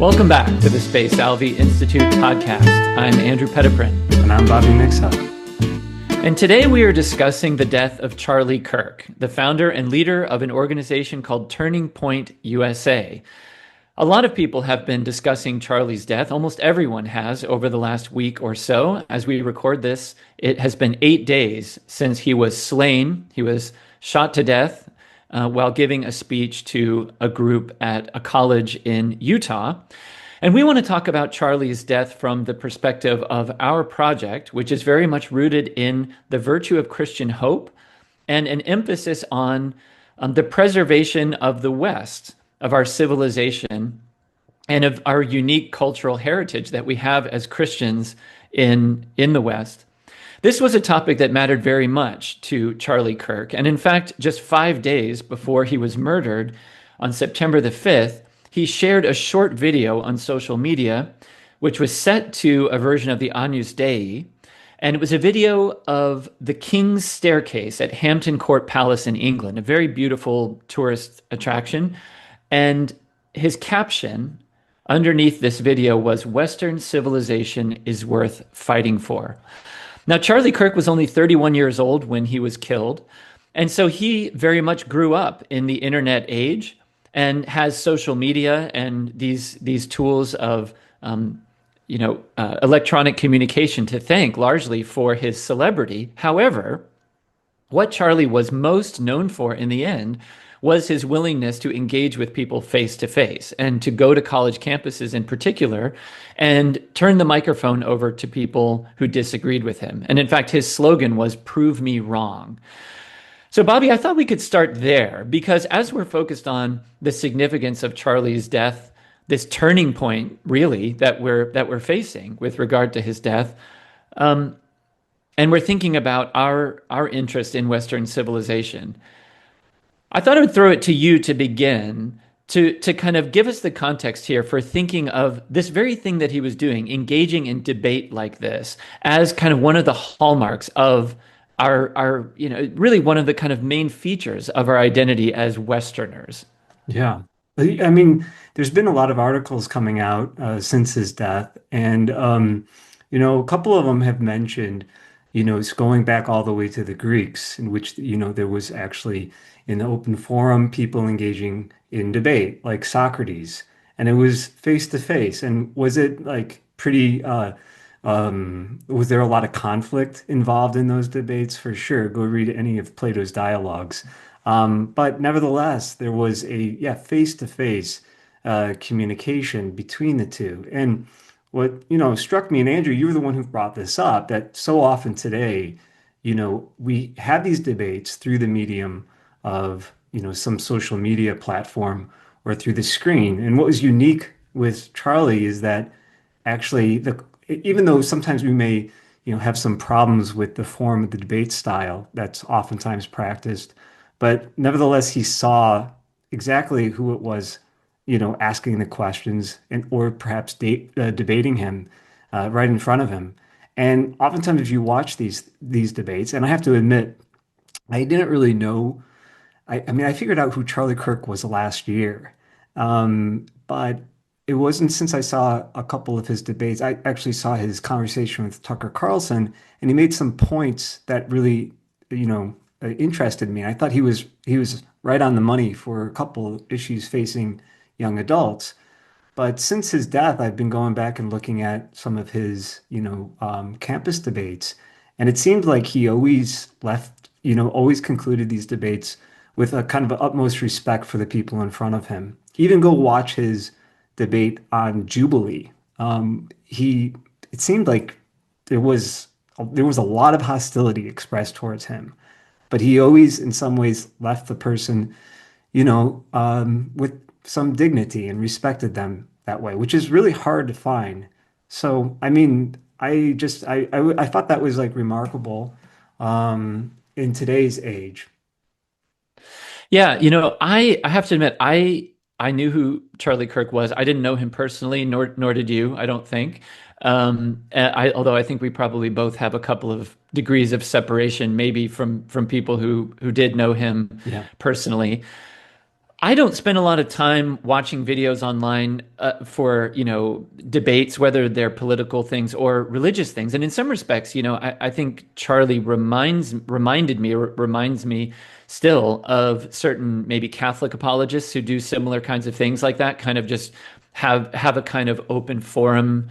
Welcome back to the Spe Salvi Institute podcast. I'm Andrew Petiprin. And I'm Bobby Mixon. And today we are discussing the death of Charlie Kirk, the founder and leader of an organization called Turning Point USA. A lot of people have been discussing Charlie's death. Almost everyone has over the last week or so. As we record this, it has been 8 days since he was slain. He was shot to death while giving a speech to a group at a college in Utah. And we want to talk about Charlie's death from the perspective of our project, which is very much rooted in the virtue of Christian hope and an emphasis on the preservation of the West, of our civilization, and of our unique cultural heritage that we have as Christians in the West. This was a topic that mattered very much to Charlie Kirk. And in fact, just 5 days before he was murdered on September the 5th, he shared a short video on social media, which was set to a version of the Agnus Dei. And it was a video of the King's Staircase at Hampton Court Palace in England, a very beautiful tourist attraction. And his caption underneath this video was, "Western civilization is worth fighting for." Now, Charlie Kirk was only 31 years old when he was killed. And so he very much grew up in the internet age and has social media and these tools of electronic communication to thank largely for his celebrity. However, what Charlie was most known for in the end was his willingness to engage with people face to face and to go to college campuses in particular and turn the microphone over to people who disagreed with him. And in fact, his slogan was "Prove me wrong." So Bobby, I thought we could start there because as we're focused on the significance of Charlie's death, this turning point really that we're facing with regard to his death, and we're thinking about our interest in Western civilization, I thought I would throw it to you to begin to kind of give us the context here for thinking of this very thing that he was doing, engaging in debate like this as kind of one of the hallmarks of our really one of the kind of main features of our identity as Westerners. Yeah. I mean, there's been a lot of articles coming out since his death. And, a couple of them have mentioned, it's going back all the way to the Greeks, in which, there was actually in the open forum, people engaging in debate, like Socrates, and it was face to face. And was it like pretty, was there a lot of conflict involved in those debates? For sure. Go read any of Plato's dialogues. But nevertheless, there was a face to face communication between the two. And what, struck me, and Andrew, you were the one who brought this up, that so often today, we have these debates through the medium of some social media platform or through the screen. And what was unique with Charlie is that actually even though sometimes we may have some problems with the form of the debate style that's oftentimes practiced, but nevertheless he saw exactly who it was asking the questions or perhaps debating him right in front of him. And oftentimes if you watch these debates, and I have to admit I didn't really know. I mean, I figured out who Charlie Kirk was last year, but it wasn't since I saw a couple of his debates. I actually saw his conversation with Tucker Carlson, and he made some points that really, interested me. I thought he was right on the money for a couple of issues facing young adults. But since his death, I've been going back and looking at some of his, campus debates, and it seemed like he always always concluded these debates with a kind of utmost respect for the people in front of him. Even go watch his debate on Jubilee. It seemed like there was a lot of hostility expressed towards him, but he always, in some ways, left the person, with some dignity and respected them that way, which is really hard to find. So, I mean, I thought that was like remarkable in today's age. Yeah, I have to admit, I knew who Charlie Kirk was. I didn't know him personally, nor did you, I don't think. Although I think we probably both have a couple of degrees of separation, maybe from people who did know him personally. I don't spend a lot of time watching videos online for, debates, whether they're political things or religious things. And in some respects, I think Charlie reminded me or reminds me still of certain maybe Catholic apologists who do similar kinds of things like that, kind of just have a kind of open forum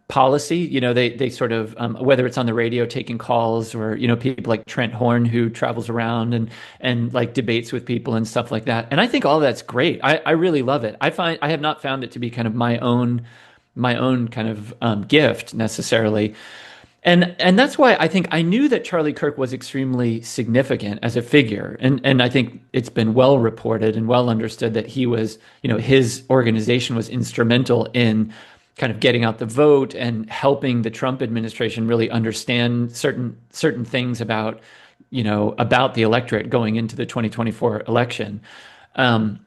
policy. They sort of whether it's on the radio taking calls or people like Trent Horn who travels around and like debates with people and stuff like that. And I think all that's great. I really love it. I have not found it to be kind of my own kind of gift necessarily. And that's why I think I knew that Charlie Kirk was extremely significant as a figure. And I think it's been well reported and well understood that he was, his organization was instrumental in kind of getting out the vote and helping the Trump administration really understand certain things about the electorate going into the 2024 election. Um,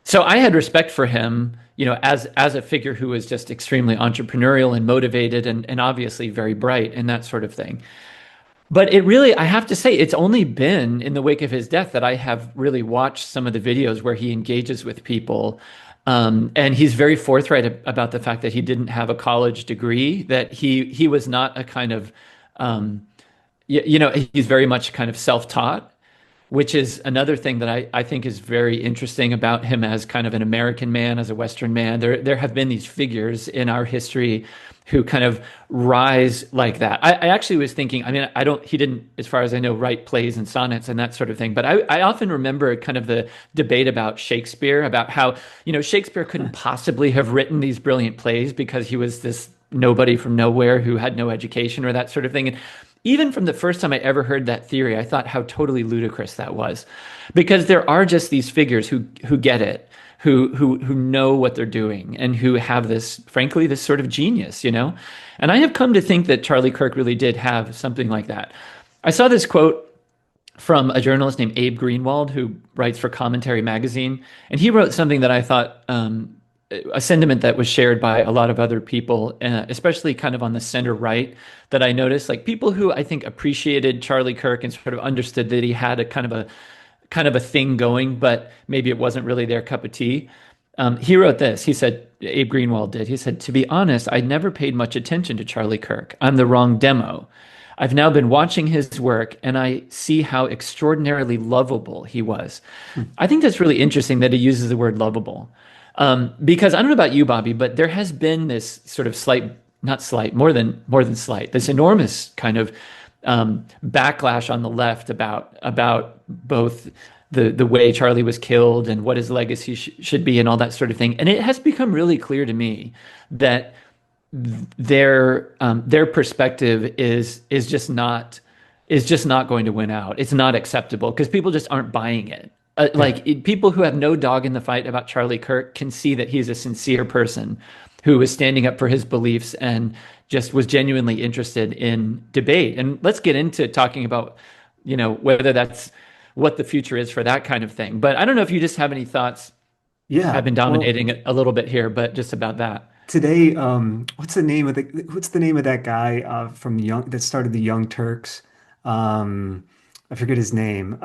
so I had respect for him, as a figure who was just extremely entrepreneurial and motivated and obviously very bright and that sort of thing. But it really, I have to say, it's only been in the wake of his death that I have really watched some of the videos where he engages with people. And he's very forthright about the fact that he didn't have a college degree, that he was not a kind of, he's very much kind of self-taught, which is another thing that I think is very interesting about him as kind of an American man, as a Western man. There have been these figures in our history who kind of rise like that. I actually was thinking, I mean, he didn't, as far as I know, write plays and sonnets and that sort of thing. But I often remember kind of the debate about Shakespeare, about how, Shakespeare couldn't possibly have written these brilliant plays because he was this nobody from nowhere who had no education or that sort of thing. And even from the first time I ever heard that theory, I thought how totally ludicrous that was, because there are just these figures who get it, who know what they're doing, and who have this, frankly, this sort of genius, And I have come to think that Charlie Kirk really did have something like that. I saw this quote from a journalist named Abe Greenwald, who writes for Commentary Magazine, and he wrote something that I thought a sentiment that was shared by a lot of other people, especially kind of on the center right, that I noticed, like people who I think appreciated Charlie Kirk and sort of understood that he had a kind of a thing going, but maybe it wasn't really their cup of tea. He wrote this. He said, Abe Greenwald did. He said, "To be honest, I never paid much attention to Charlie Kirk. I'm the wrong demo. I've now been watching his work and I see how extraordinarily lovable he was." I think that's really interesting that he uses the word lovable. Because I don't know about you, Bobby, but there has been this sort of not slight, more than slight, this enormous kind of backlash on the left about both the way Charlie was killed and what his legacy should be and all that sort of thing. And it has become really clear to me that their perspective is just not going to win out. It's not acceptable because people just aren't buying it. People who have no dog in the fight about Charlie Kirk can see that he's a sincere person who was standing up for his beliefs and just was genuinely interested in debate. And let's get into talking about, whether that's what the future is for that kind of thing. But I don't know if you just have any thoughts. Yeah. I've been Well, dominating it a little bit here, but just about that. today, what's the name of that guy from Young that started the Young Turks? Um, I forget his name.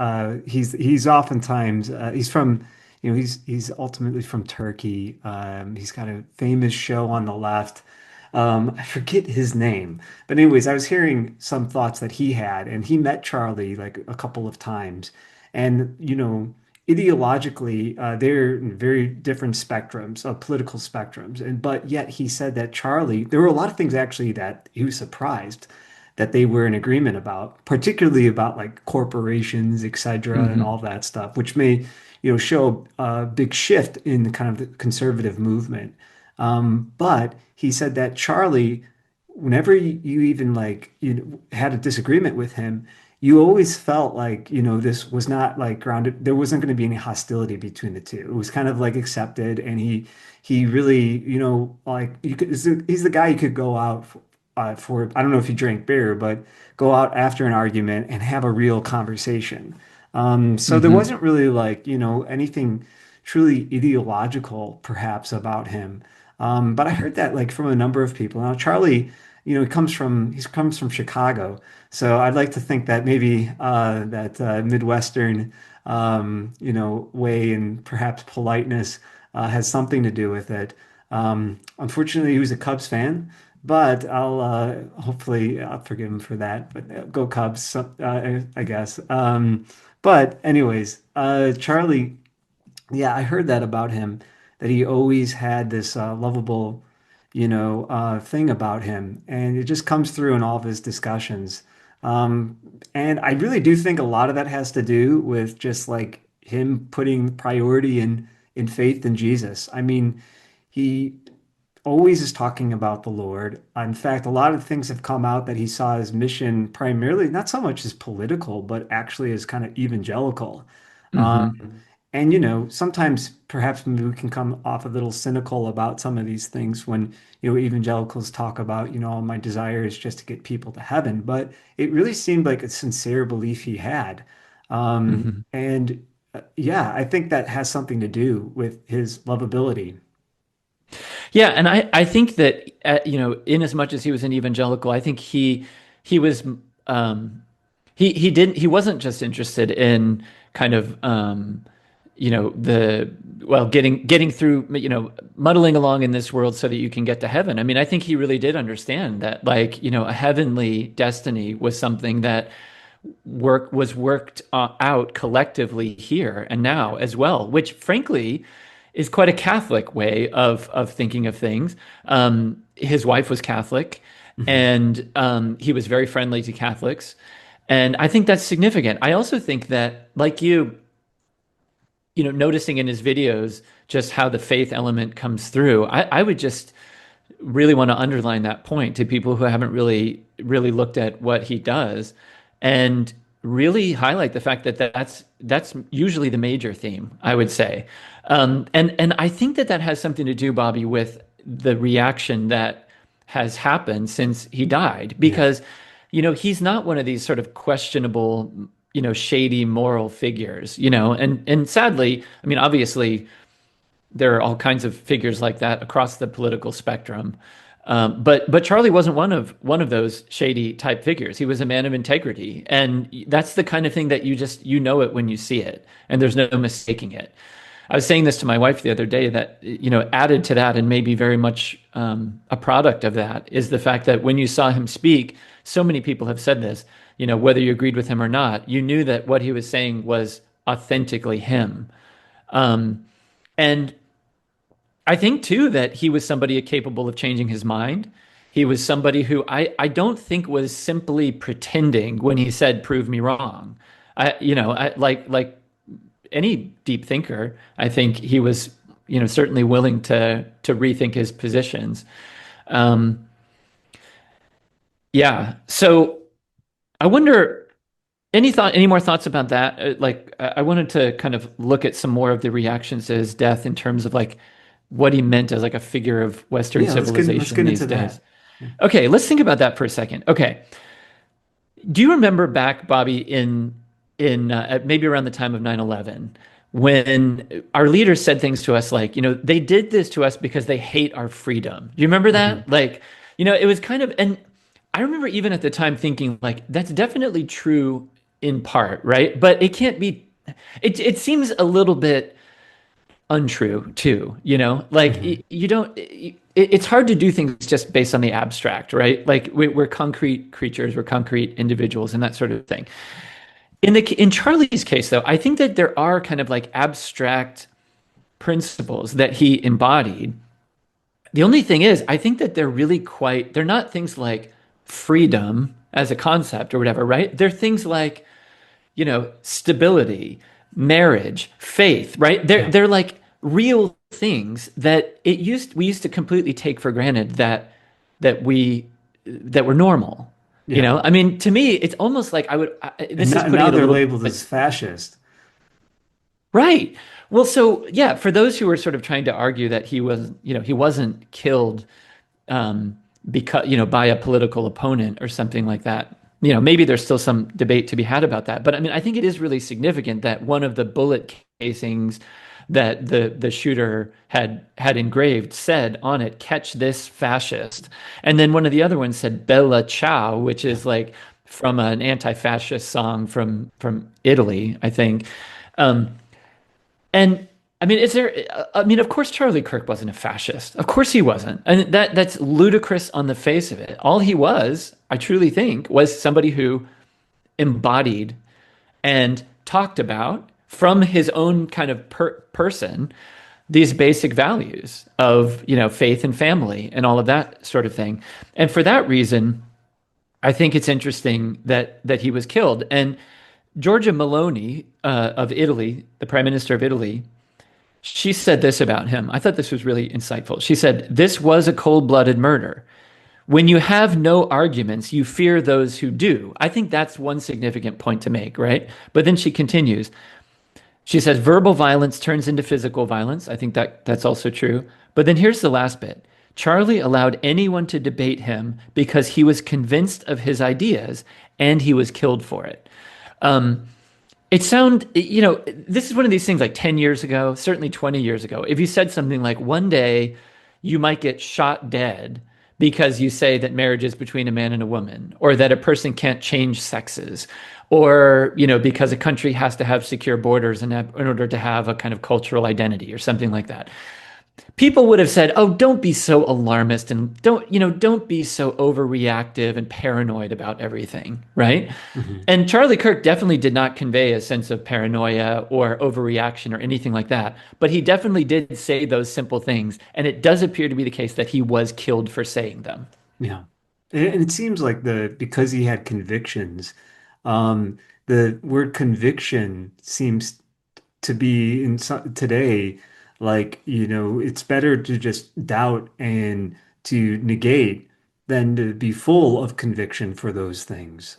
He's oftentimes he's from he's ultimately from Turkey. He's got a famous show on the left. I forget his name, but anyways, I was hearing some thoughts that he had, and he met Charlie like a couple of times, and ideologically, they're in very different spectrums, political spectrums. And but yet he said that Charlie, there were a lot of things actually that he was surprised that they were in agreement about, particularly about like corporations, et cetera, and Hmm. all that stuff, which may, show a big shift in the kind of the conservative movement. But he said that Charlie, whenever you even like had a disagreement with him, you always felt like, this was not like grounded. There wasn't going to be any hostility between the two. It was kind of like accepted, and he really, like he's the guy you could go out for. I don't know if you drink beer, but go out after an argument and have a real conversation. So there Hmm. wasn't really like, anything truly ideological perhaps about him. But I heard that like from a number of people. Now, Charlie, he comes from Chicago. So I'd like to think that maybe that Midwestern way, and perhaps politeness has something to do with it. Unfortunately, he was a Cubs fan, but I'll forgive him for that. But go Cubs, I guess. But anyways, Charlie, yeah, I heard that about him, that he always had this lovable, thing about him, and it just comes through in all of his discussions. Um, and I really do think a lot of that has to do with just like him putting priority in faith in Jesus. I mean, he always is talking about the Lord. In fact, a lot of things have come out that he saw his mission primarily not so much as political, but actually as kind of evangelical. Hmm. And sometimes perhaps maybe we can come off a little cynical about some of these things when, evangelicals talk about, my desire is just to get people to heaven. But it really seemed like a sincere belief he had. And yeah, I think that has something to do with his lovability. Yeah, and I think that in as much as he was an evangelical, I think he was um, he wasn't just interested in kind of the well getting through muddling along in this world so that you can get to heaven. I mean, I think he really did understand that like a heavenly destiny was something that worked out collectively here and now as well, which frankly is quite a Catholic way of thinking of things. His wife was Catholic, Mhm. and he was very friendly to Catholics, and I think that's significant. I also think that, like noticing in his videos just how the faith element comes through. I would just really want to underline that point to people who haven't really looked at what he does, and really highlight the fact that that's usually the major theme, I would say. And I think that has something to do, Bobby, with the reaction that has happened since he died, Yeah. because he's not one of these sort of questionable, shady moral figures, and sadly, I mean, obviously there are all kinds of figures like that across the political spectrum. But Charlie wasn't one of those shady type figures. He was a man of integrity, and that's the kind of thing that you know it when you see it, and there's no mistaking it. I was saying this to my wife the other day that added to that, and maybe very much a product of that, is the fact that when you saw him speak, so many people have said this. Whether you agreed with him or not, you knew that what he was saying was authentically him. And I think too that he was somebody capable of changing his mind. He was somebody who I don't think was simply pretending when he said, "Prove me wrong." Like any deep thinker, I think he was certainly willing to rethink his positions. Um, yeah. So I wonder, any more thoughts about that? I wanted to kind of look at some more of the reactions to his death in terms of like what he meant as like a figure of Western Yeah, let's civilization get these into days. that. Yeah. Okay, let's think about that for a second. Okay, do you remember back, Bobby, in maybe around the time of 9/11, when our leaders said things to us like, they did this to us because they hate our freedom. Do you remember Mhm. that? Like, it was kind of, and I remember even at the time thinking like that's definitely true in part, right? But it can't be. It seems a little bit untrue too, like Mhm. you don't it's hard to do things just based on the abstract, right? Like we're concrete creatures, we're concrete individuals and that sort of thing. In Charlie's case though, I think that there are kind of like abstract principles that he embodied. The only thing is, I think that they're not things like freedom as a concept or whatever, right? They're things like stability, marriage, faith, right? They're Yeah. they're like real things that we used to completely take for granted that we that were normal. Yeah. I mean, to me, it's almost like And this is putting now it a they're little labeled as bit fascist. right. Well, so yeah, for those who were sort of trying to argue that he wasn't killed because by a political opponent or something like that. Maybe there's still some debate to be had about that. But I mean, I think it is really significant that one of the bullet casings that the shooter had engraved said on it, "Catch this fascist," and then one of the other ones said "Bella Ciao," which Yeah. is like from an anti-fascist song from Italy, I think. Um, and I mean, is there? I mean, of course, Charlie Kirk wasn't a fascist. Of course, he wasn't, and that's ludicrous on the face of it. All he was, I truly think, was somebody who embodied and talked about from his own kind of person these basic values of faith and family and all of that sort of thing. And for that reason, I think it's interesting that he was killed. And Giorgia Meloni of Italy, the prime minister of Italy, she said this about him. I thought this was really insightful. She said, "This was a cold-blooded murder. When you have no arguments, you fear those who do." I think that's one significant point to make, right? But then she continues. She says, "Verbal violence turns into physical violence." I think that's also true. But then here's the last bit. "Charlie allowed anyone to debate him because he was convinced of his ideas and he was killed for it." Um, this is one of these things like 10 years ago, certainly 20 years ago. If you said something like, one day you might get shot dead because you say that marriage is between a man and a woman, or that a person can't change sexes, or, because a country has to have secure borders in order to have a kind of cultural identity or something like that. People would have said, "Oh, don't be so alarmist and don't be so overreactive and paranoid about everything," right? Mhm. And Charlie Kirk definitely did not convey a sense of paranoia or overreaction or anything like that, but he definitely did say those simple things, and it does appear to be the case that he was killed for saying them. Yeah. And it seems like because he had convictions, the word conviction seems to be today, like, it's better to just doubt and to negate than to be full of conviction for those things.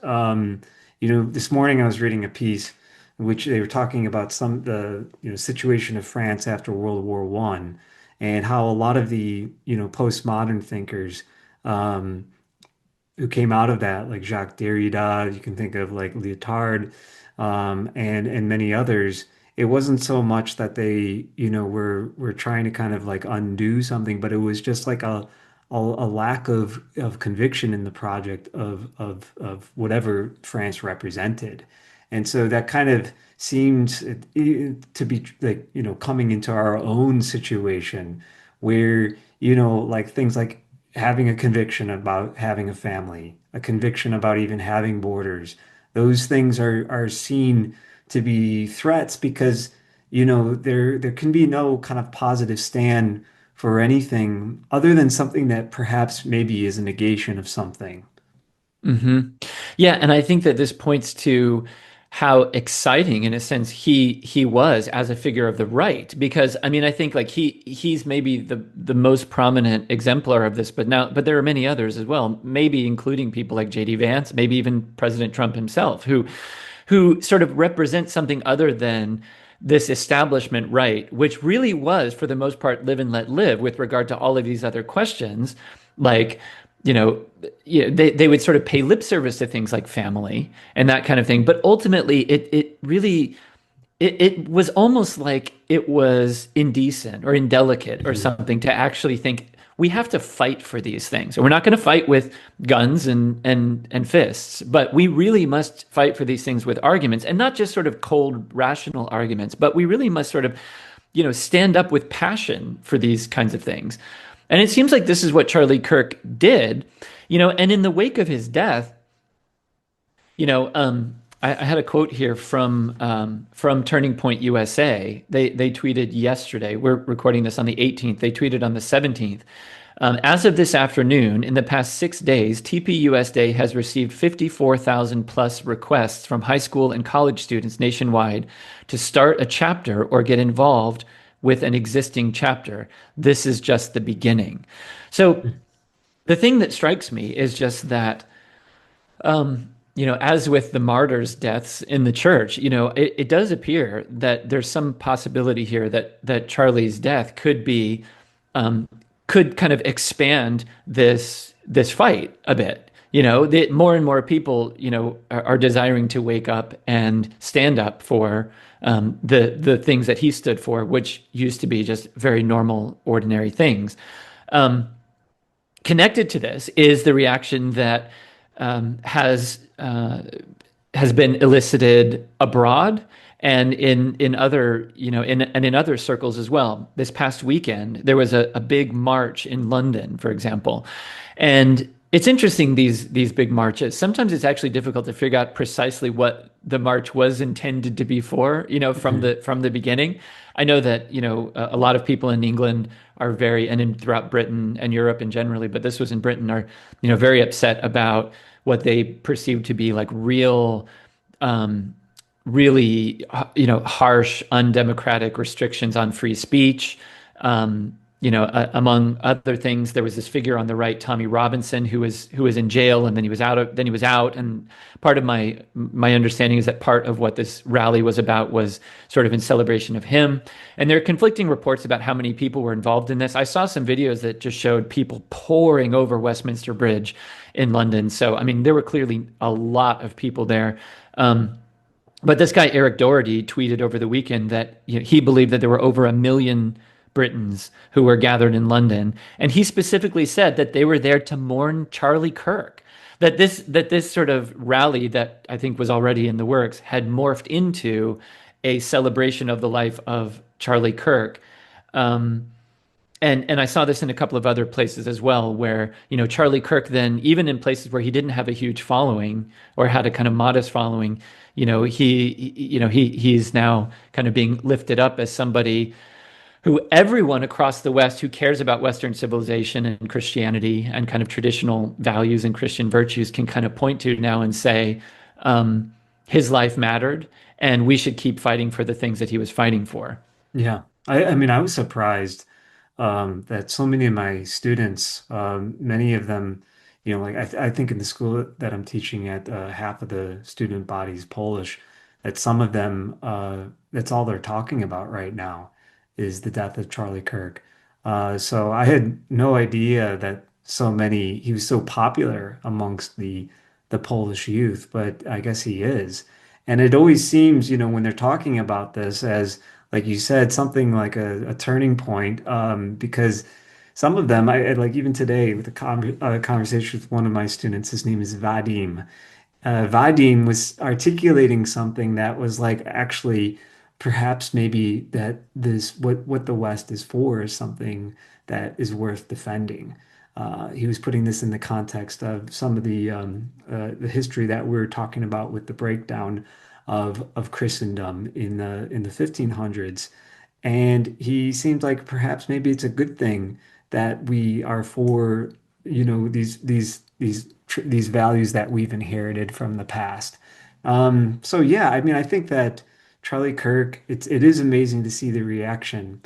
This morning I was reading a piece in which they were talking about the situation of France after World War One, and how a lot of the postmodern thinkers um, who came out of that, like Jacques Derrida, you can think of like Lyotard, and many others. It wasn't so much that they, were trying to kind of like undo something, but it was just like a lack of conviction in the project of whatever France represented. And so that kind of seems to be like, coming into our own situation where, like things like having a conviction about having a family, a conviction about even having borders. Those things are seen to be threats because, there can be no kind of positive stand for anything other than something that perhaps maybe is a negation of something. hmm Yeah, and I think that this points to how exciting, in a sense, he was as a figure of the right. Because I mean, I think like he's maybe the most prominent exemplar of this, but there are many others as well, maybe including people like J.D. Vance, maybe even President Trump himself, who sort of represent something other than this establishment right, which really was, for the most part, live and let live with regard to all of these other questions, like, you know, they would sort of pay lip service to things like family and that kind of thing. But ultimately, it really it was almost like it was indecent or indelicate or Mhm. something to actually think we have to fight for these things. And we're not going to fight with guns and fists, but we really must fight for these things with arguments, and not just sort of cold rational arguments, but we really must sort of, stand up with passion for these kinds of things. And it seems like this is what Charlie Kirk did, and in the wake of his death, I had a quote here from Turning Point USA. They tweeted yesterday. We're recording this on the 18th. They tweeted on the 17th. As of this afternoon, in the past 6 days, TPUSA has received 54,000 plus requests from high school and college students nationwide to start a chapter or get involved with an existing chapter. This is just the beginning. So the thing that strikes me is just that as with the martyrs' deaths in the church, it does appear that there's some possibility here that Charlie's death could kind of expand this fight a bit. That more and more people, are desiring to wake up and stand up for the things that he stood for, which used to be just very normal, ordinary things. Um, Connected to this is the reaction that has been elicited abroad And in other, in other circles as well. This past weekend, there was a big march in London, for example. And it's interesting, these big marches. Sometimes it's actually difficult to figure out precisely what the march was intended to be for, Mhm. from the beginning. I know that, a lot of people in England are very, and throughout Britain and Europe and generally, but this was in Britain, are, very upset about what they perceive to be like um, really, harsh, undemocratic restrictions on free speech. Among other things, there was this figure on the right, Tommy Robinson, who was in jail, and then he was out. Then he was out, and part of my understanding is that part of what this rally was about was sort of in celebration of him. And there are conflicting reports about how many people were involved in this. I saw some videos that just showed people pouring over Westminster Bridge in London. So, I mean, there were clearly a lot of people there. But this guy Eric Doherty tweeted over the weekend that he believed that there were over 1 million Britons who were gathered in London, and he specifically said that they were there to mourn Charlie Kirk. That this sort of rally that I think was already in the works had morphed into a celebration of the life of Charlie Kirk. Um, and I saw this in a couple of other places as well, where Charlie Kirk then, even in places where he didn't have a huge following or had a kind of modest following, he's now kind of being lifted up as somebody who everyone across the West who cares about Western civilization and Christianity and kind of traditional values and Christian virtues can kind of point to now and say, his life mattered, and we should keep fighting for the things that he was fighting for. Yeah. I mean, I was surprised that so many of my students, many of them, like I think in the school that I'm teaching at, half of the student body is Polish, that some of them, that's all they're talking about right now is the death of Charlie Kirk. So I had no idea that he was so popular amongst the Polish youth, but I guess he is. And it always seems, when they're talking about this as, like you said, something like a turning point, because some of them, like even today with a conversation with one of my students, his name is Vadim. Vadim was articulating something that was like actually perhaps maybe that this what the West is for is something that is worth defending. He was putting this in the context of some of the history that we are talking about with the breakdown of Christendom in the 1500s, and he seemed like perhaps maybe it's a good thing that we are for, these values that we've inherited from the past. So yeah, I mean, I think that Charlie Kirk, it is amazing to see the reaction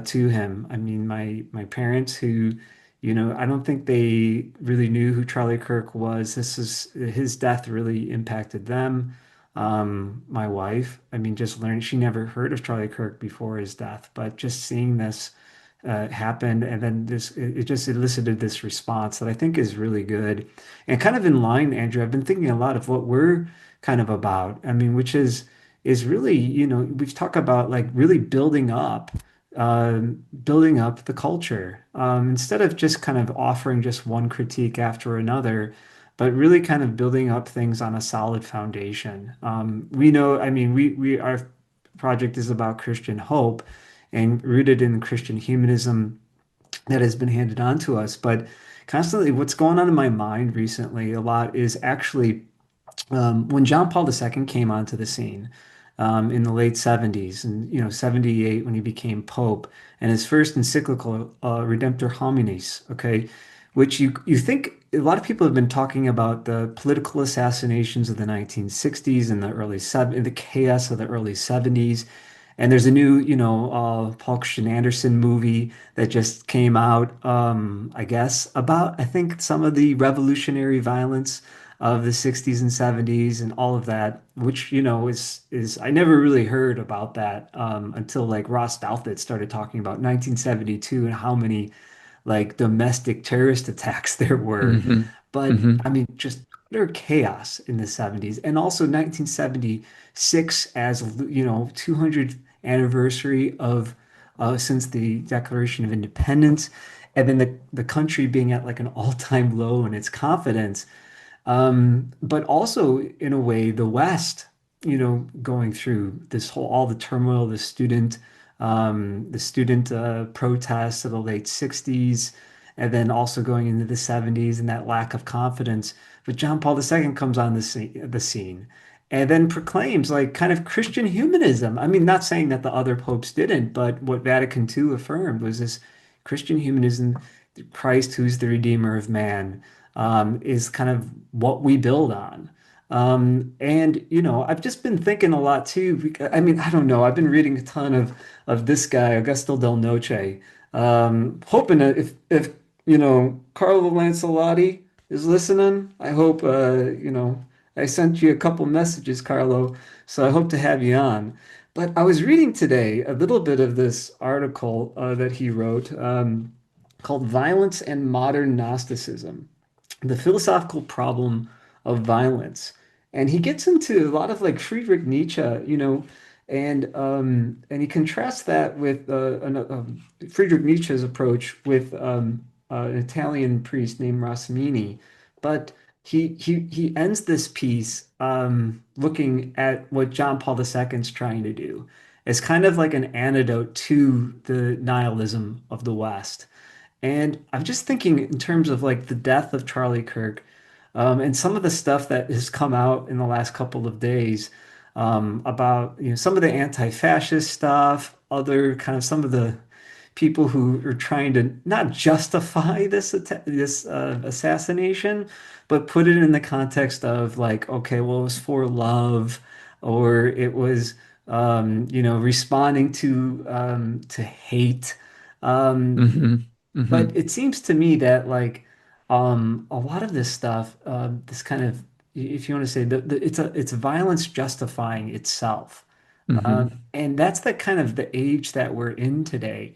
to him. I mean, my parents who, I don't think they really knew who Charlie Kirk was. This is his death really impacted them. My wife, I mean, just learned she never heard of Charlie Kirk before his death, but just seeing this happened, and then it just elicited this response that I think is really good and kind of in line, Andrew. I've been thinking a lot of what we're kind of about. I mean, which is really, we've talked about like really building up the culture, instead of just kind of offering just one critique after another, but really kind of building up things on a solid foundation. We know, I mean, our project is about Christian hope and rooted in Christian humanism that has been handed on to us. But constantly, what's going on in my mind recently a lot is actually, when John Paul II came onto the scene, in the late 70s, and 78 when he became Pope, and his first encyclical, Redemptor Hominis, okay, which you think a lot of people have been talking about the political assassinations of the 1960s and the chaos of the early 70s. And there's a new, Paul Christian Anderson movie that just came out, I guess, about, I think, some of the revolutionary violence of the 60s and 70s and all of that, which, is I never really heard about that, until like Ross Douthat started talking about 1972 and how many like domestic terrorist attacks there were. Hmm. But Hmm. I mean, just utter chaos in the 70s. And also 1976 as, 200th anniversary of, since the Declaration of Independence. And then the country being at like an all-time low in its confidence. But also in a way, the West. going through this whole all the turmoil, the student protests of the late 60s, and then also going into the 70s and that lack of confidence. But John Paul II comes on the scene and then proclaims like kind of Christian humanism. I mean, not saying that the other popes didn't, but what Vatican II affirmed was this Christian humanism, Christ, who's the Redeemer of man, is kind of what we build on. And I've just been thinking a lot too. I mean, I don't know. I've been reading a ton of this guy, Augusto Del Noce. Hoping that if Carlo Lancelotti is listening, I hope I sent you a couple messages, Carlo. So I hope to have you on. But I was reading today a little bit of this article that he wrote called "Violence and Modern Gnosticism: The Philosophical Problem of Violence." And he gets into a lot of like Friedrich Nietzsche, and he contrasts that with Friedrich Nietzsche's approach with an Italian priest named Rosmini. But he ends this piece looking at what John Paul II is trying to do as kind of like an antidote to the nihilism of the West. And I'm just thinking in terms of like the death of Charlie Kirk, and some of the stuff that has come out in the last couple of days about some of the anti-fascist stuff, other kind of some of the people who are trying to not justify this assassination, but put it in the context of like, okay, well, it was for love, or it was responding to hate. Um, Hmm. but Hmm. it seems to me that like a lot of this stuff, this kind of, if you want to say that it's violence justifying itself. Hmm. And that's the kind of the age that we're in today.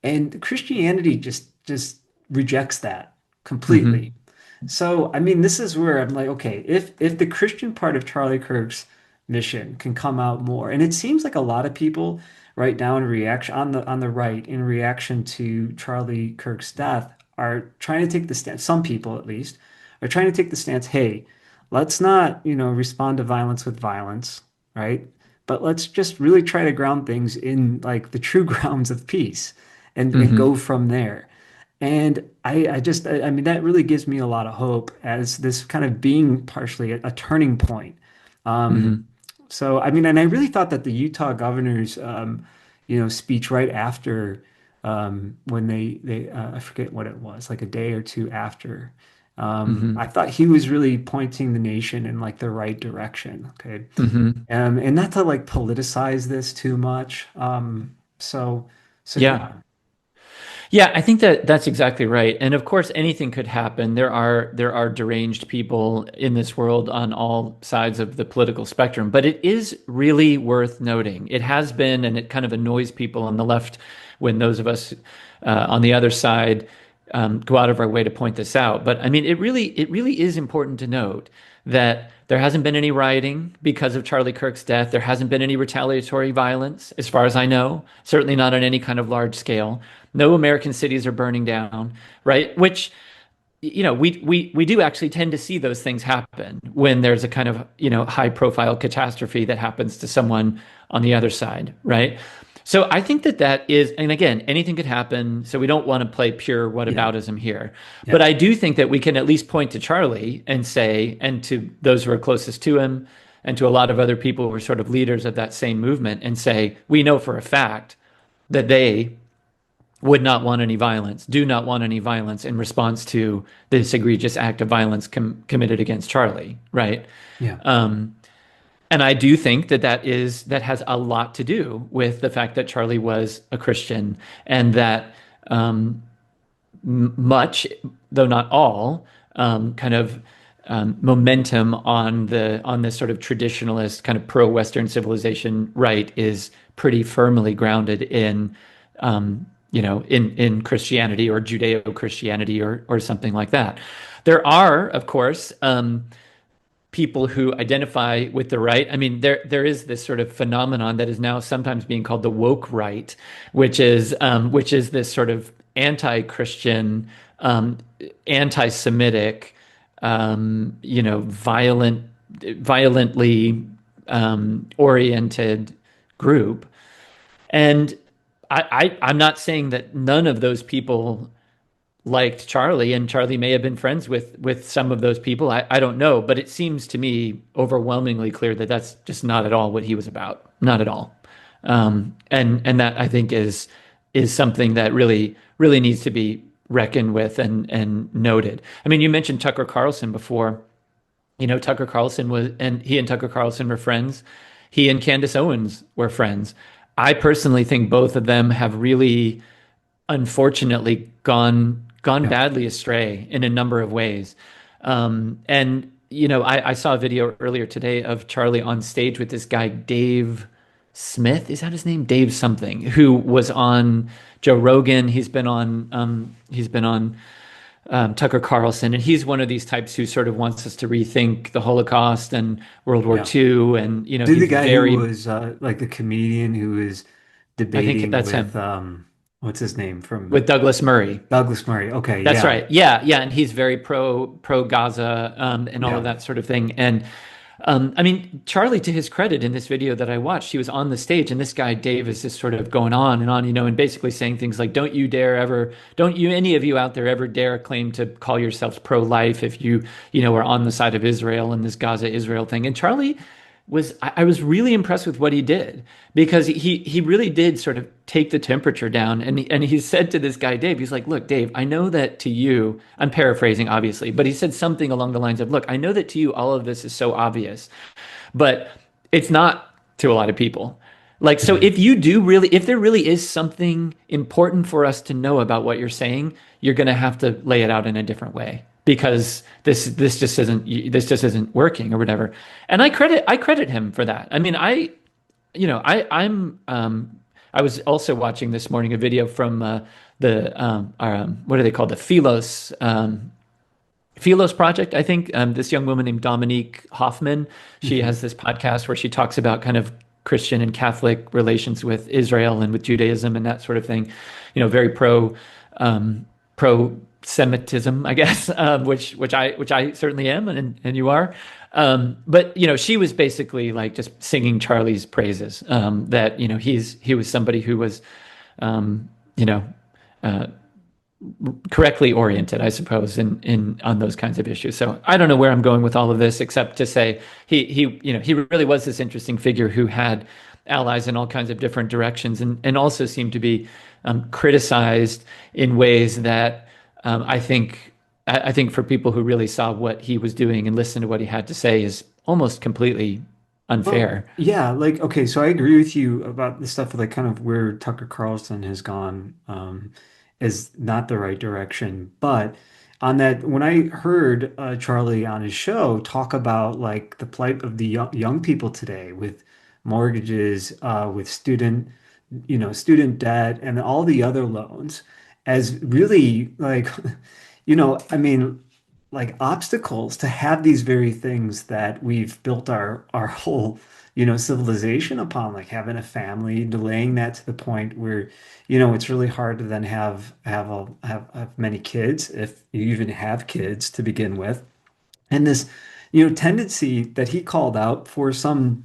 And Christianity just rejects that completely. Hmm. So, I mean, this is where I'm like, okay, if the Christian part of Charlie Kirk's mission can come out more, and it seems like a lot of people right now in reaction on the right in reaction to Charlie Kirk's death are trying to take the stance, some people at least, are trying to take the stance, hey, let's not, respond to violence with violence, right? But let's just really try to ground things in like the true grounds of peace and Hmm. go from there. And I mean, that really gives me a lot of hope as this kind of being partially a turning point. Um, Hmm. so, I mean, and I really thought that the Utah governor's, speech right after, when I forget what it was, like a day or two after, I Hmm. thought he was really pointing the nation in like the right direction. Okay. Hmm. And not to like politicize this too much. So Yeah. yeah, Yeah, I think that that's exactly right. And of course, anything could happen. There are deranged people in this world on all sides of the political spectrum, but it is really worth noting. It has been, and it kind of annoys people on the left when those of us on the other side go out of our way to point this out. But I mean, it really is important to note that there hasn't been any rioting because of Charlie Kirk's death. There hasn't been any retaliatory violence, as far as I know, certainly not on any kind of large scale. No American cities are burning down, right? Which, we do actually tend to see those things happen when there's a kind of, high profile catastrophe that happens to someone on the other side, right? So I think that that is, and again, anything could happen. So we don't want to play pure yeah, whataboutism here. But yeah, I do think that we can at least point to Charlie and say, and to those who are closest to him, and to a lot of other people who are sort of leaders of that same movement, and say, we know for a fact that they would not want any violence, do not want any violence in response to this egregious act of violence committed against Charlie, right? yeah, And I do think that that has a lot to do with the fact that Charlie was a Christian, and that much, though not all, kind of momentum on this sort of traditionalist kind of pro-Western civilization right is pretty firmly grounded in in Christianity or Judeo-Christianity or something like that. There are, of course, people who identify with the right. I mean, there is this sort of phenomenon that is now sometimes being called the woke right, which is this sort of anti-Christian, um, anti-Semitic, violently oriented group. And I'm not saying that none of those people liked Charlie, and Charlie may have been friends with some of those people. I don't know, but it seems to me overwhelmingly clear that that's just not at all what he was about. Not at all. And that I think is something that really needs to be reckoned with and noted. I mean, you mentioned Tucker Carlson before. You know, Tucker Carlson was, and he and Tucker Carlson were friends. He and Candace Owens were friends. I personally think both of them have really, unfortunately, gone Yeah. badly astray in a number of ways. And you know, I saw a video earlier today of Charlie on stage with this guy, Dave Smith. Is that his name? Dave something, who was on Joe Rogan. He's been on Tucker Carlson, and he's one of these types who sort of wants us to rethink the Holocaust and World War Yeah. II. And you know, Did the he's guy who very, was like the comedian who was I think debating that's with him, what's his name from with Douglas Murray. Douglas Murray? Okay, That's yeah. right. Yeah, yeah, and he's very pro Gaza, and all of Yeah. that sort of thing. And I mean, Charlie, to his credit, in this video that I watched, he was on the stage, and this guy Dave is just sort of going on and on, you know, and basically saying things like, "Don't you dare ever, don't you any of you out there ever dare claim to call yourselves pro-life if you know, are on the side of Israel and this Gaza Israel thing." And Charlie I was really impressed with what he did, because he really did sort of take the temperature down, and he said to this guy Dave, he's like, "Look, Dave, I know that to you," I'm paraphrasing obviously, but he said something along the lines of, "Look, I know that to you all of this is so obvious, but it's not to a lot of people. Like, so Mhm. if there really is something important for us to know about what you're saying, you're going to have to lay it out in a different way, because this just isn't working or whatever." And I credit him for that. I mean, you know, I was also watching this morning a video from what are they called? The Philos Project, I think. This young woman named Dominique Hoffman, she Mhm. has this podcast where she talks about kind of Christian and Catholic relations with Israel and with Judaism and that sort of thing. You know, very pro Semitism, I guess, which I certainly am, and you are. But you know, she was basically like just singing Charlie's praises. That you know, he was somebody who was, you know, uh, correctly oriented, I suppose, in on those kinds of issues. So I don't know where I'm going with all of this, except to say he really was this interesting figure who had allies in all kinds of different directions, and also seemed to be criticized in ways that I think for people who really saw what he was doing and listened to what he had to say is almost completely Well, unfair. yeah, like okay, so I agree with you about the stuff like kind of where Tucker Carlson has gone is not the right direction. But on that, when I heard Charlie on his show talk about like the plight of the young people today with mortgages, with student debt, and all the other loans, as really like, I mean, like obstacles to have these very things that we've built our whole, civilization upon, like having a family, delaying that to the point where, it's really hard to then have many kids if you even have kids to begin with. And this, tendency that he called out for some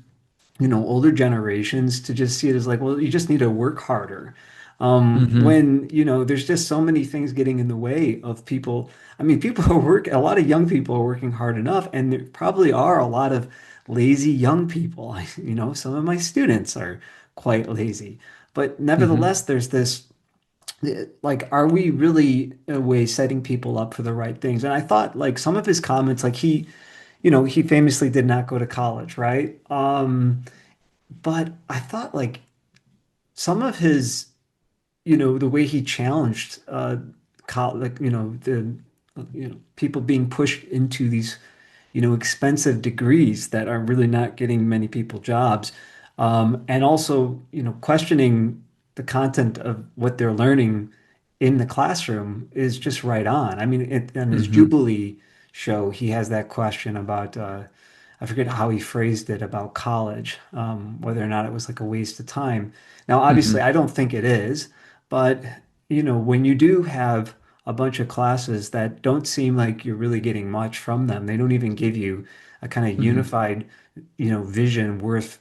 older generations to just see it as like, well, you just need to work harder. Hmm. When, there's just so many things getting in the way of people. I mean, a lot of young people are working hard enough, and there probably are a lot of lazy young people. Some of my students are quite lazy. But Hmm. nevertheless, there's this, like, are we really in a way setting people up for the right things? And I thought like some of his comments, like he famously did not go to college, right? But I thought like some of his, the way he challenged like the people being pushed into these expensive degrees that are really not getting many people jobs, and also questioning the content of what they're learning in the classroom is just right on. I mean, on his Hmm. Jubilee show, he has that question about I forget how he phrased it about college, whether or not it was like a waste of time. Now, obviously, Hmm. I don't think it is, but when you do have a bunch of classes that don't seem like you're really getting much from them, they don't even give you a kind of Hmm. unified vision worth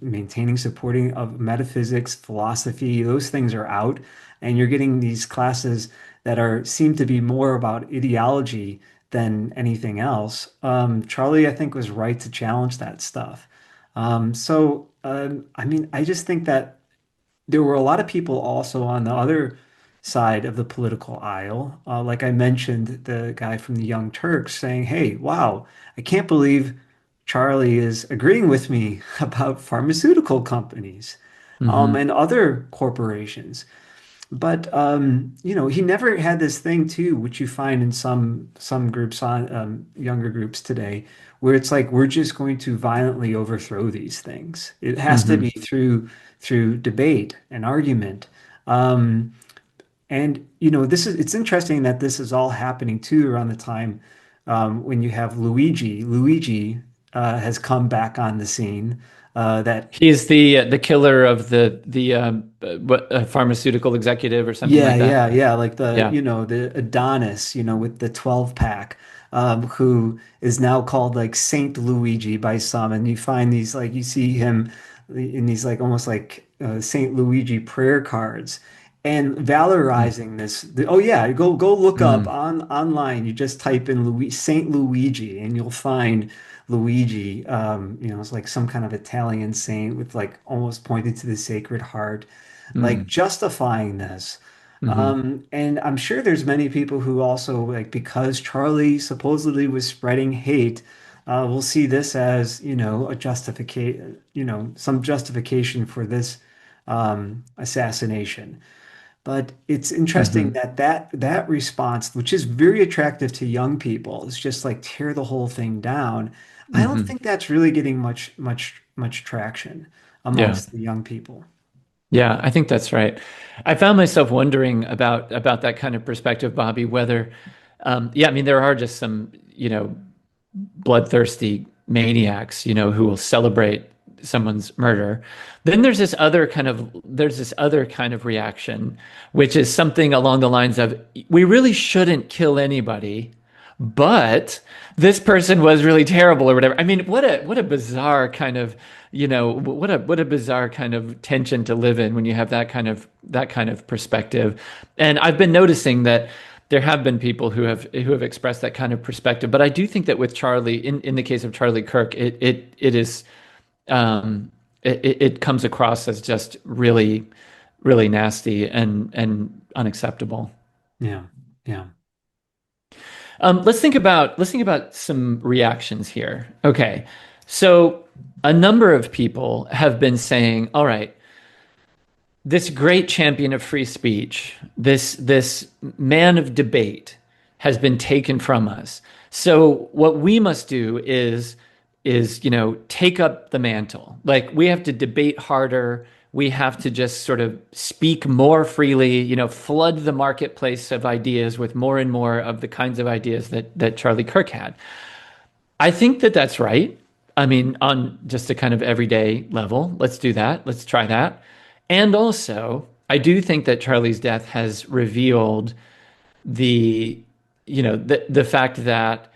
maintaining, supporting of metaphysics, philosophy. Those things are out, and you're getting these classes that are seem to be more about ideology than anything else. Charlie, I think, was right to challenge that stuff. I mean, I just think that there were a lot of people also on the other side of the political aisle. Like I mentioned, the guy from the Young Turks saying, "Hey, wow, I can't believe Charlie is agreeing with me about pharmaceutical companies, Hmm. and other corporations." But he never had this thing too, which you find in some groups on younger groups today, where it's like we're just going to violently overthrow these things. It has to be Hmm. through debate and argument. Um, and it's interesting that this is all happening too around the time when you have Luigi. Luigi has come back on the scene. That He's the killer of the pharmaceutical executive or something Yeah, like that. yeah. Like Yeah. the Adonis, with the 12 pack, who is now called like Saint Luigi by some. And you find these, like, you see him in these, like, almost like Saint Luigi prayer cards and Mm. valorizing this. Oh, yeah, go look up Mm. online. You just type in Saint Luigi and you'll find Luigi. It's like some kind of Italian saint with like almost pointing to the Sacred Heart, like Mm. justifying this. Hmm. And I'm sure there's many people who also, like, because Charlie supposedly was spreading hate, will see this as, a justification, some justification for this assassination. But it's interesting Hmm. that response, which is very attractive to young people, is just like tear the whole thing down. I don't Hmm. think that's really getting much traction Yeah. amongst the young people. Yeah, I think that's right. I found myself wondering about that kind of perspective, Bobby, whether yeah, I mean there are just some, bloodthirsty maniacs, who will celebrate someone's murder. Then there's this other kind of reaction, which is something along the lines of we really shouldn't kill anybody, but this person was really terrible or whatever. I mean, what a bizarre kind of, what a bizarre kind of tension to live in when you have that kind of perspective. And I've been noticing that there have been people who have expressed that kind of perspective. But I do think that with Charlie, in the case of Charlie Kirk, it is um, it comes across as just really, really nasty and unacceptable. Yeah, yeah. Let's think about some reactions here. Okay, so a number of people have been saying, "All right, this great champion of free speech, this man of debate, has been taken from us. So what we must do is take up the mantle. Like we have to debate harder. We have to just sort of speak more freely. Flood the marketplace of ideas with more and more of the kinds of ideas that Charlie Kirk had." I think that that's right. I mean, on just a kind of everyday level, let's do that. Let's try that. And also, I do think that Charlie's death has revealed the, the fact that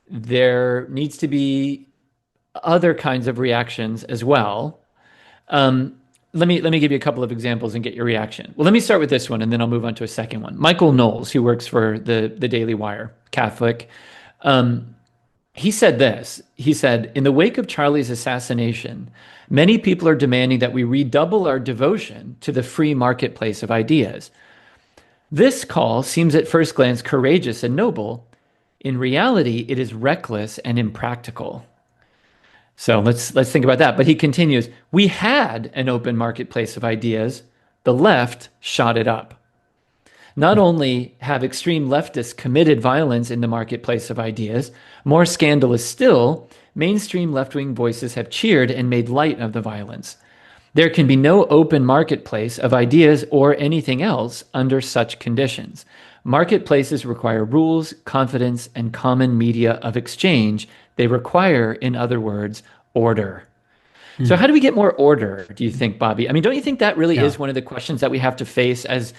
there needs to be other kinds of reactions as well. Um, let me give you a couple of examples and get your reaction. Well, let me start with this one, and then I'll move on to a second one. Michael Knowles, who works for the Daily Wire, Catholic, um, he said this. He said, "In the wake of Charlie's assassination, many people are demanding that we redouble our devotion to the free marketplace of ideas. This call seems at first glance courageous and noble. In reality, it is reckless and impractical." So let's think about that. But he continues, "We had an open marketplace of ideas. The left shot it up. Not only have extreme leftists committed violence in the marketplace of ideas, more scandalous still, mainstream left wing voices have cheered and made light of the violence. There can be no open marketplace of ideas or anything else under such conditions. Marketplaces require rules, confidence, and common media of exchange. They require, in other words, order." So Hmm. how do we get more order, do you think, Bobby? I mean, don't you think that really Yeah. is one of the questions that we have to face as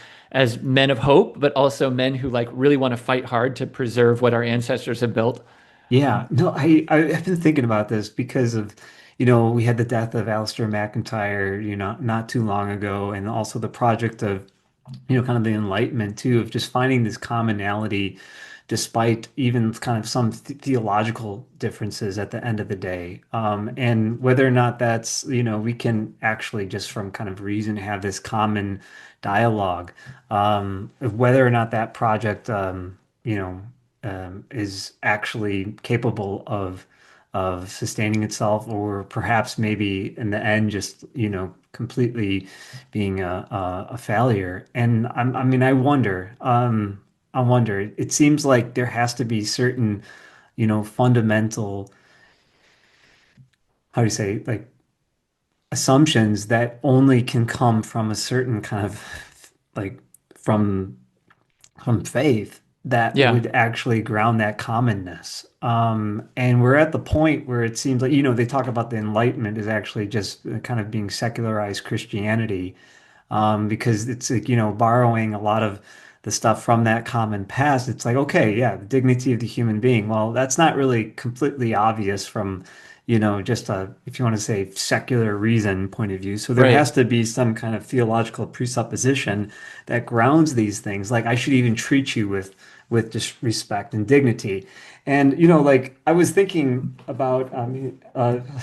men of hope, but also men who like really want to fight hard to preserve what our ancestors have built? Yeah, no, I've been thinking about this because of, we had the death of Alistair McIntyre, not too long ago, and also the project of, kind of the Enlightenment too, of just finding this commonality despite even kind of some theological differences at the end of the day. And whether or not that's, we can actually just from kind of reason have this common dialogue, whether or not that project, is actually capable of sustaining itself, or perhaps maybe in the end just completely being a failure. And I mean, I wonder. It seems like there has to be certain fundamental, how do you say, like assumptions that only can come from a certain kind of like from faith that Yeah. would actually ground that commonness. And we're at the point where it seems like, they talk about the Enlightenment as actually just kind of being secularized Christianity, because it's like, borrowing a lot of the stuff from that common past. It's like, okay, yeah, the dignity of the human being. Well, that's not really completely obvious from, just a, if you want to say, secular reason point of view. So there has Right. to be some kind of theological presupposition that grounds these things. Like I should even treat you with just respect and dignity. And like I was thinking about,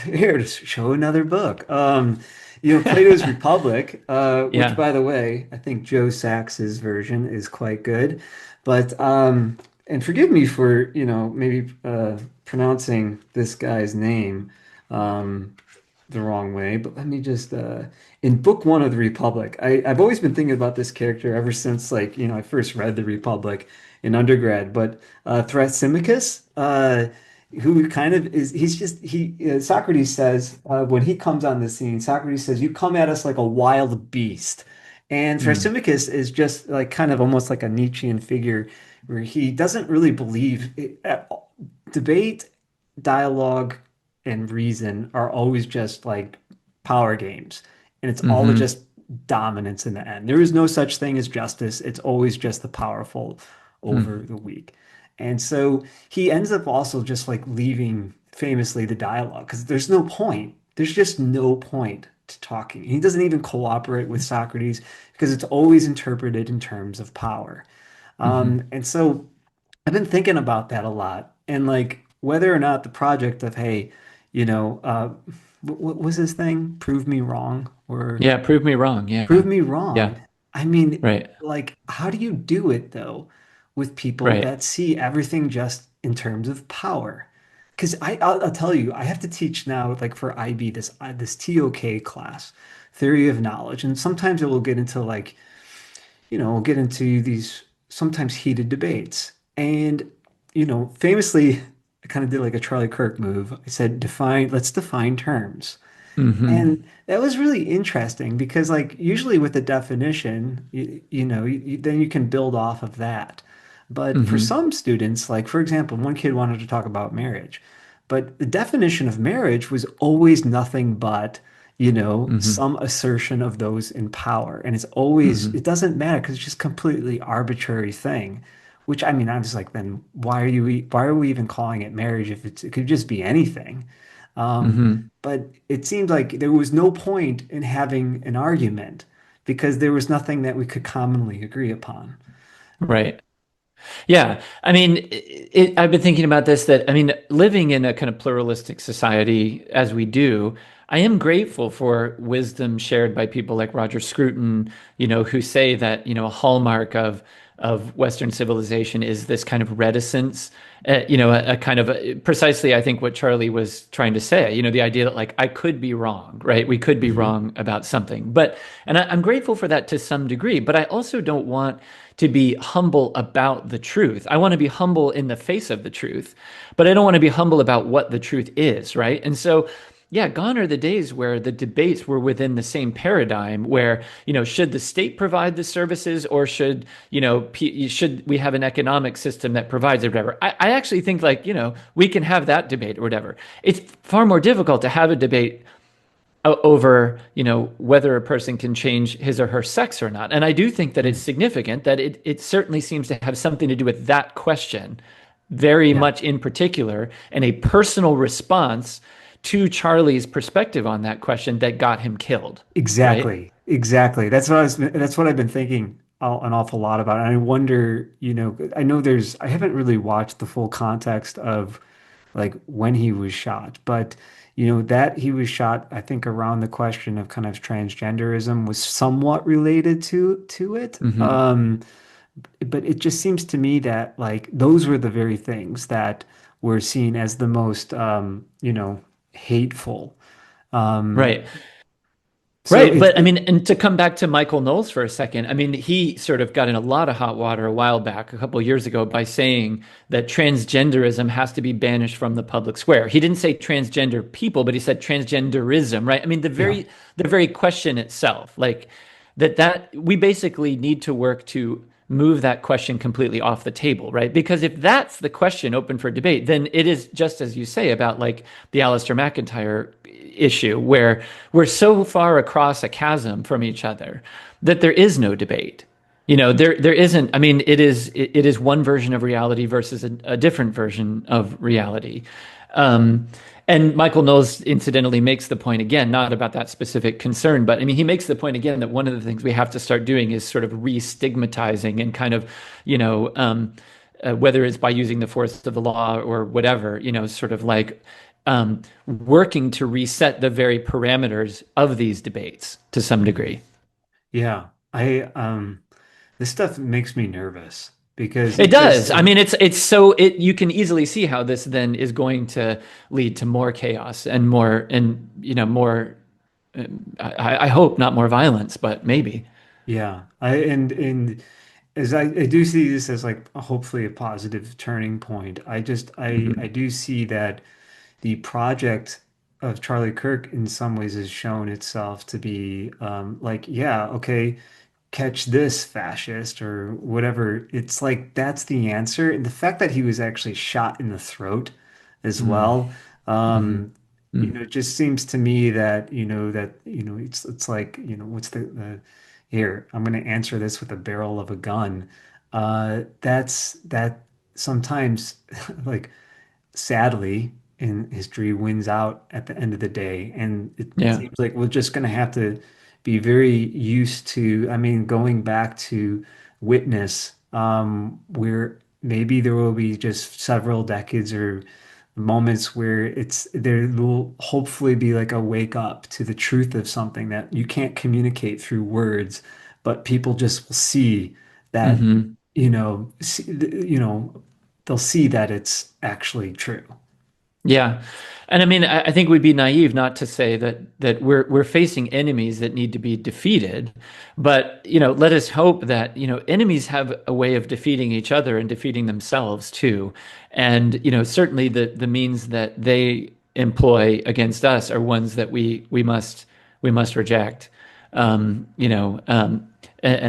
here to show another book. Plato's Republic, which, Yeah. by the way, I think Joe Sax's version is quite good. But and forgive me for, maybe pronouncing this guy's name um, the wrong way. But let me just in book one of the Republic, I've always been thinking about this character ever since, like, I first read the Republic in undergrad. But Thrasymachus, who kind of is, he's just he Socrates says, when he comes on the scene, Socrates says, "You come at us like a wild beast." And Mm. Thrasymachus is just like kind of almost like a Nietzschean figure where he doesn't really believe debate, dialogue, and reason are always just like power games. And it's all Hmm. just dominance in the end. There is no such thing as justice. It's always just the powerful over Mm. the weak. And so he ends up also just like leaving famously the dialogue because there's no point. There's just no point to talking. He doesn't even cooperate with Socrates because it's always interpreted in terms of power. Hmm. And so I've been thinking about that a lot, and like whether or not the project of, hey, what was this thing? Prove me wrong, or Yeah. Prove me wrong. prove Yeah. me Yeah. wrong. I mean, Right. like, how do you do it though with people Right. that see everything just in terms of power? Because I'll tell you, I have to teach now, like for IB, this TOK class, theory of knowledge, and sometimes it will get into like, we'll get into these sometimes heated debates. And, famously, I kind of did like a Charlie Kirk move. I said, let's define terms. Hmm. And that was really interesting because, like, usually with the definition, then you can build off of that. But for Hmm. some students, like, for example, one kid wanted to talk about marriage, but the definition of marriage was always nothing but, Hmm. some assertion of those in power. And it's always, Hmm. it doesn't matter because it's just completely arbitrary thing. Which I mean, I'm just like, then why are we even calling it marriage if it could just be anything? Um, Hmm. but it seemed like there was no point in having an argument because there was nothing that we could commonly agree upon. Right. Yeah. I mean, I've been thinking about this that, I mean, living in a kind of pluralistic society as we do, I am grateful for wisdom shared by people like Roger Scruton, who say that, a hallmark of Western civilization is this kind of reticence, a kind of precisely, I think, what Charlie was trying to say, the idea that like I could be wrong, right? We could be Hmm. wrong about something. And I'm grateful for that to some degree, but I also don't want to be humble about the truth. I want to be humble in the face of the truth, but I don't want to be humble about what the truth is, right? And so, yeah, gone are the days where the debates were within the same paradigm where, should the state provide the services or should, should we have an economic system that provides it, or whatever. I actually think like, we can have that debate or whatever. It's far more difficult to have a debate over whether a person can change his or her sex or not. And I do think that it's significant that it certainly seems to have something to do with that question very Yeah. much in particular, and a personal response to Charlie's perspective on that question that got him killed, right? Exactly. Exactly. That's what I've been thinking an awful lot about. And I wonder, I know I haven't really watched the full context of like when he was shot, but that he was shot, I think around the question of kind of transgenderism was somewhat related to it. Hmm. But it just seems to me that like those were the very things that were seen as the most hateful. Um, Right. so Right, it's but I mean, and to come back to Michael Knowles for a second, I mean, he sort of got in a lot of hot water a while back, a couple of years ago, by saying that transgenderism has to be banished from the public square. He didn't say transgender people, but he said transgenderism, right? I mean, yeah. the very question itself, like that we basically need to work to move that question completely off the table, right? Because if that's the question open for debate, then it is just as you say about like the Alistair McIntyre issue, where we're so far across a chasm from each other that there is no debate. There isn't. I mean, it is one version of reality versus a different version of reality. Um, and Michael Knowles incidentally makes the point again, not about that specific concern, but I mean, he makes the point again that one of the things we have to start doing is sort of re-stigmatizing and kind of, you know, whether it's by using the force of the law or whatever, sort of like working to reset the very parameters of these debates to some degree. Yeah. This stuff makes me nervous because It it just does. I mean, it's so it you can easily see how this then is going to lead to more chaos and more and more. I hope not more violence, but maybe. yeah. And as I do see this as like hopefully a positive turning point. I Mhm. do see that the project of Charlie Kirk in some ways has shown itself to be like, yeah, okay, catch this fascist or whatever. It's like that's the answer. And the fact that he was actually shot in the throat as Mm. well, Mhm. Mm. it just seems to me that, it's like, what's the here, I'm going to answer this with the barrel of a gun. That sometimes like sadly in history wins out at the end of the day. And it Yeah. seems like we're just going to have to be very used to, I mean, going back to witness, where maybe there will be just several decades or moments where there will hopefully be like a wake up to the truth of something that you can't communicate through words, but people just will see that, Hmm. they'll see that it's actually true. Yeah. And I mean, I think we'd be naive not to say that we're facing enemies that need to be defeated. But, let us hope that, enemies have a way of defeating each other and defeating themselves too. And, certainly the means that they employ against us are ones that we must reject. And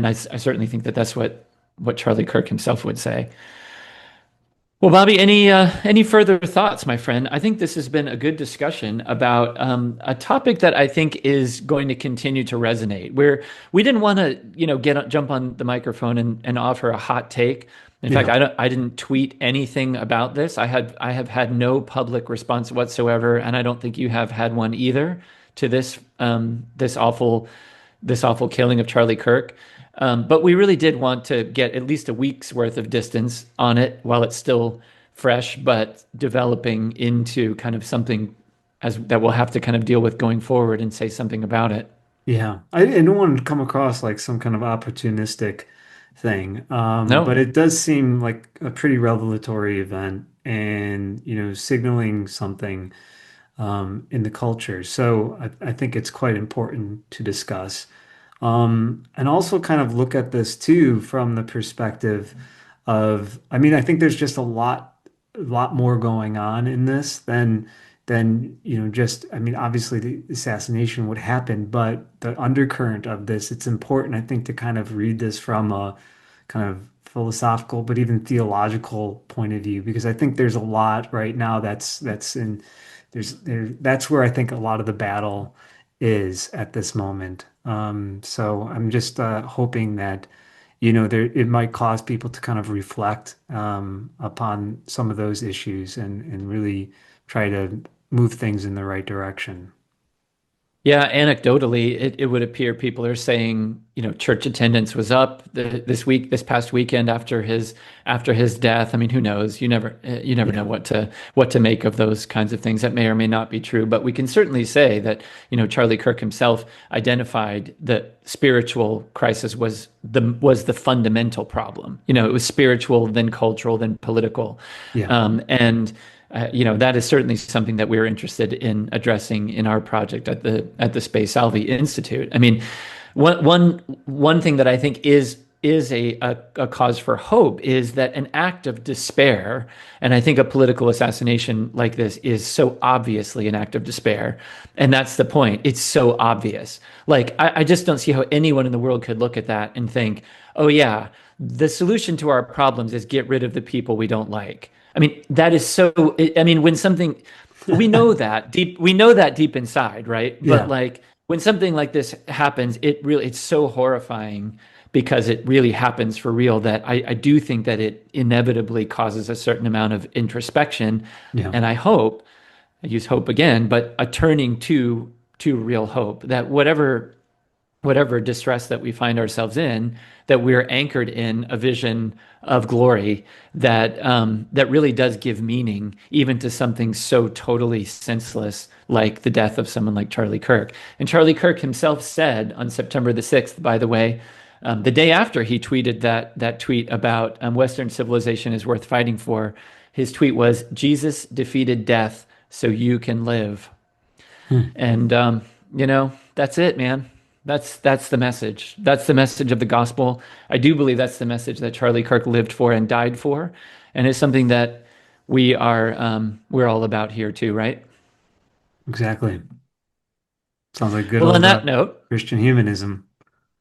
I certainly think that that's what Charlie Kirk himself would say. Well, Bobby, any further thoughts, my friend? I think this has been a good discussion about a topic that I think is going to continue to resonate. Where we didn't want to, jump on the microphone and offer a hot take. In fact, Yeah. I didn't tweet anything about this. I have had no public response whatsoever, and I don't think you have had one either to this awful killing of Charlie Kirk. But we really did want to get at least a week's worth of distance on it while it's still fresh, but developing into kind of something as that we'll have to kind of deal with going forward and say something about it. Yeah. I don't want to come across like some kind of opportunistic thing. But No. it does seem like a pretty revelatory event and, signaling something in the culture. So I think it's quite important to discuss. And also kind of look at this too from the perspective of, I mean, I think there's just a lot more going on in this than, just, I mean, obviously the assassination would happen, but the undercurrent of this, it's important, I think, to kind of read this from a kind of philosophical, but even theological point of view, because I think there's a lot right now that's where I think a lot of the battle is at this moment. So I'm just hoping that it might cause people to kind of reflect upon some of those issues and really try to move things in the right direction. Yeah, anecdotally, it would appear people are saying, church attendance was up this past weekend after his death. I mean, who knows? You never know Yeah. what to make of those kinds of things. That may or may not be true, but we can certainly say that, Charlie Kirk himself identified that spiritual crisis was the fundamental problem. It was spiritual, then cultural, then political, Yeah. and that is certainly something that we're interested in addressing in our project at the Spe Salvi Institute. I mean, one thing that I think is a cause for hope is that an act of despair, and I think a political assassination like this is so obviously an act of despair, and that's the point. It's so obvious. Like I just don't see how anyone in the world could look at that and think, oh yeah, the solution to our problems is get rid of the people we don't like. I mean, that is so. I mean, when something, we know that deep inside, right? But Yeah. like when something like this happens, it's so horrifying because it really happens for real that I do think that it inevitably causes a certain amount of introspection. Yeah. And I use hope again, but a turning to real hope that whatever distress that we find ourselves in, that we're anchored in a vision of glory that really does give meaning even to something so totally senseless like the death of someone like Charlie Kirk. And Charlie Kirk himself said on September the 6th, by the way, the day after he tweeted that tweet about Western civilization is worth fighting for, his tweet was, "Jesus defeated death so you can live." Hmm. And that's it, man. That's the message. That's the message of the gospel. I do believe that's the message that Charlie Kirk lived for and died for, and it's something that we're all about here too, right? Exactly. Sounds like good Well, on old that note, Christian humanism.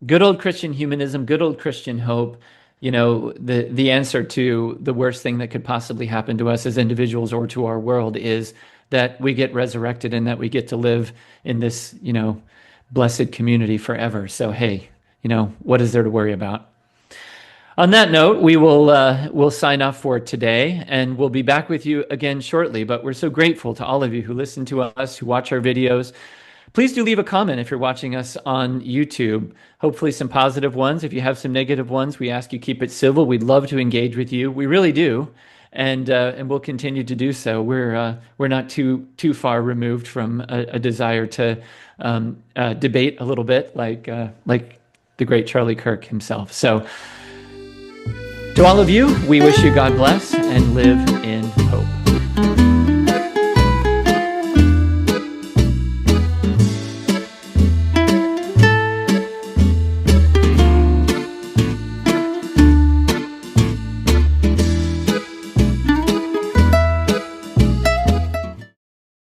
good old Christian humanism, good old Christian hope. The answer to the worst thing that could possibly happen to us as individuals or to our world is that we get resurrected and that we get to live in this, blessed community forever. So, hey, what is there to worry about? On that note, we'll sign off for today, and we'll be back with you again shortly. But we're so grateful to all of you who listen to us, who watch our videos. Please do leave a comment if you're watching us on YouTube. Hopefully some positive ones. If you have some negative ones, we ask you keep it civil. We'd love to engage with you. We really do. And we'll continue to do so. We're not too far removed from a desire to debate a little bit, like the great Charlie Kirk himself. So, to all of you, we wish you God bless and live in hope.